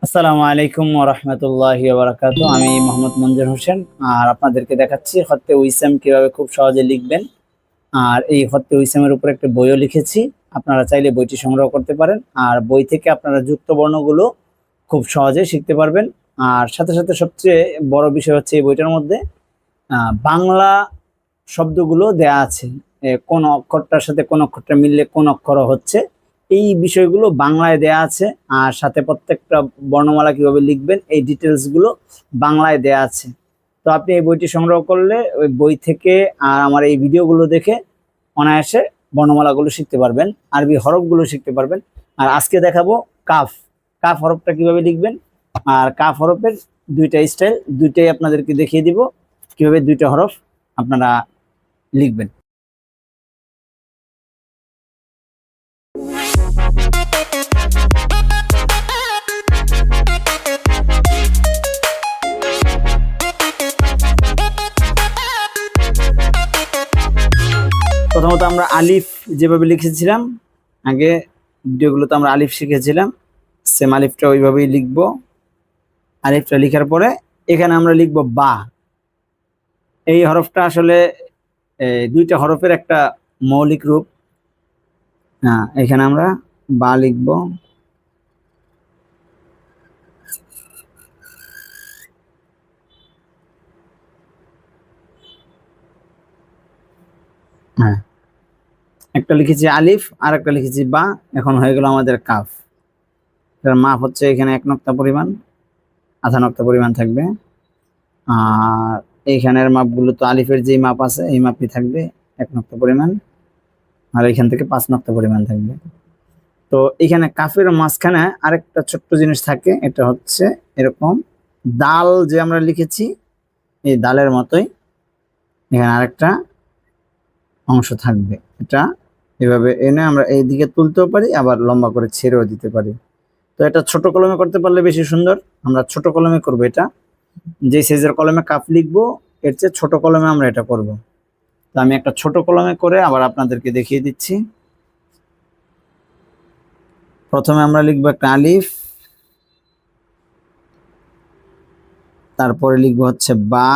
আসসালামু আলাইকুম ওয়া রাহমাতুল্লাহি ওয়া বারাকাতুহু। আমি মোহাম্মদ মঞ্জুর হোসেন আর আপনাদেরকে দেখাচ্ছি খত্তে উইসাম কিভাবে খুব সহজে লিখবেন। আর এই খত্তে উইসামের উপর একটা বইও লিখেছি, আপনারা চাইলে বইটি সংগ্রহ করতে পারেন। আর বই থেকে আপনারা যুক্ত বর্ণগুলো খুব সহজে শিখতে পারবেন। আর সাথে সাথে সবচেয়ে বড় বিষয় হচ্ছে এই বইটার মধ্যে বাংলা শব্দগুলো দেয়া আছে, কোন অক্ষরটার সাথে কোন অক্ষরটা মিললে কোন অক্ষর হচ্ছে, এই বিষয়গুলো বাংলায় দেয়া আছে। আর সাথে প্রত্যেকটা বর্ণমালা কিভাবে লিখবেন এই ডিটেলস গুলো বাংলায় দেয়া আছে। তো আপনি এই বইটি সংগ্রহ করলে ওই বই থেকে আর আমার এই ভিডিওগুলো দেখে অনায়াসে বর্ণমালাগুলো শিখতে পারবেন, আরবি হরফগুলো শিখতে পারবেন। আর আজকে দেখাবো কাফ। কাফ হরফটা কিভাবে লিখবেন, আর কাফ হরফের দুইটা স্টাইল, দুইটাই আপনাদেরকে দেখিয়ে দিব কিভাবে দুইটা হরফ আপনারা লিখবেন। প্রথমত আমরা আলিফ যেভাবে লিখেছিলাম আগে ভিডিওগুলোতে আমরা আলিফ শিখেছিলাম, সেম আলিফটা ওইভাবেই লিখবো। আলিফটা লেখার পরে এখানে আমরা লিখবো বা। এই হরফটা আসলে দুইটা হরফের একটা মৌলিক রূপ। হ্যাঁ, এখানে আমরা বা লিখবো। হ্যাঁ, একটা লিখেছি আলিফ আর একটা লিখেছি বা, এখন হয়ে গেল আমাদের কাফ। এটার মাপ হচ্ছে এখানে 1 নক্তা পরিমাণ, আধা নক্তা পরিমাণ থাকবে। আর এইখানের মাপগুলো তো আলিফের যেই মাপ আছে এই মাপই থাকবে 1 নক্তা পরিমাণ, আর এখান থেকে 5 নক্তা পরিমাণ থাকবে। তো এখানে কাফের মাঝখানে আরেকটা ছোট্ট জিনিস থাকে, এটা হচ্ছে এরকম দাল যে আমরা লিখেছি এই দালের মতোই এখানে আরেকটা অংশ থাকবে। এটা এভাবে এনে আমরা এই দিকে তুলতেও পারি, আবার লম্বা করে ছেড়েও দিতে পারি। তো এটা ছোট কলমে করতে পারলে বেশি সুন্দর, আমরা ছোট কলমে করব। এটা যে সাইজের কলমে কাফ লিখবো এর চেয়ে ছোট কলমে আমরা এটা করব। তো আমি একটা ছোট কলমে করে আবার আপনাদেরকে দেখিয়ে দিচ্ছি। প্রথমে আমরা লিখবো একটা আলিফ, তারপরে লিখবো হচ্ছে বা,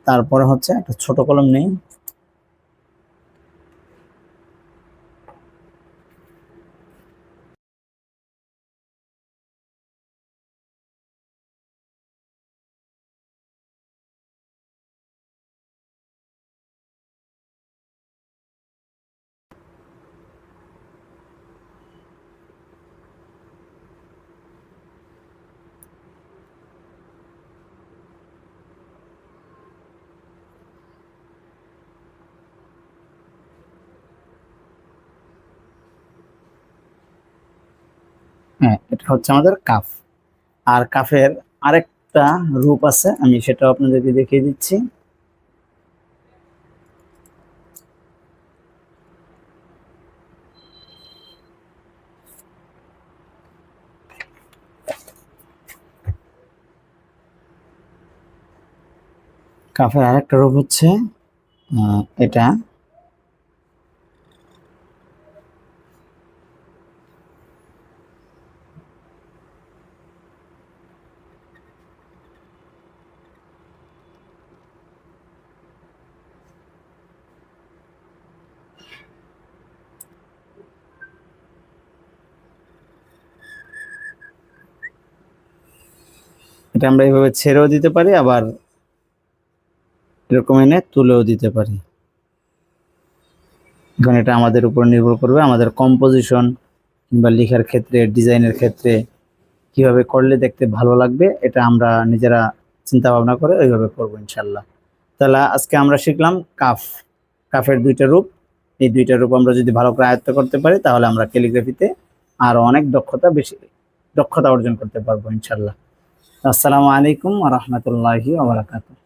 তারপরে হচ্ছে একটা ছোট কলম নেই, হ্যাঁ এটা হচ্ছে আমাদের কাফ। আর কাফের আরেকটা রূপ আছে, আমি সেটাও আপনাদেরকে দেখিয়ে দিচ্ছি। কাফের আরেকটা রূপ হচ্ছে এটা। এটা আমরা এইভাবে ছেড়েও দিতে পারি, আবার এরকম এনে তুলেও দিতে পারি। এখন এটা আমাদের উপর নির্ভর করবে, আমাদের কম্পোজিশন কিংবা লেখার ক্ষেত্রে, ডিজাইনের ক্ষেত্রে কিভাবে করলে দেখতে ভালো লাগবে এটা আমরা নিজেরা চিন্তা ভাবনা করে ওইভাবে করবো ইনশাল্লাহ। তাহলে আজকে আমরা শিখলাম কাফ, কাফের দুইটা রূপ। এই দুইটা রূপ আমরা যদি ভালো করে আয়ত্ত করতে পারি তাহলে আমরা ক্যালিগ্রাফিতে আরো অনেক দক্ষতা অর্জন করতে পারবো ইনশাল্লাহ। আসসালামু আলাইকুম ওয়া রাহমাতুল্লাহি ওয়া বারাকাতুহু।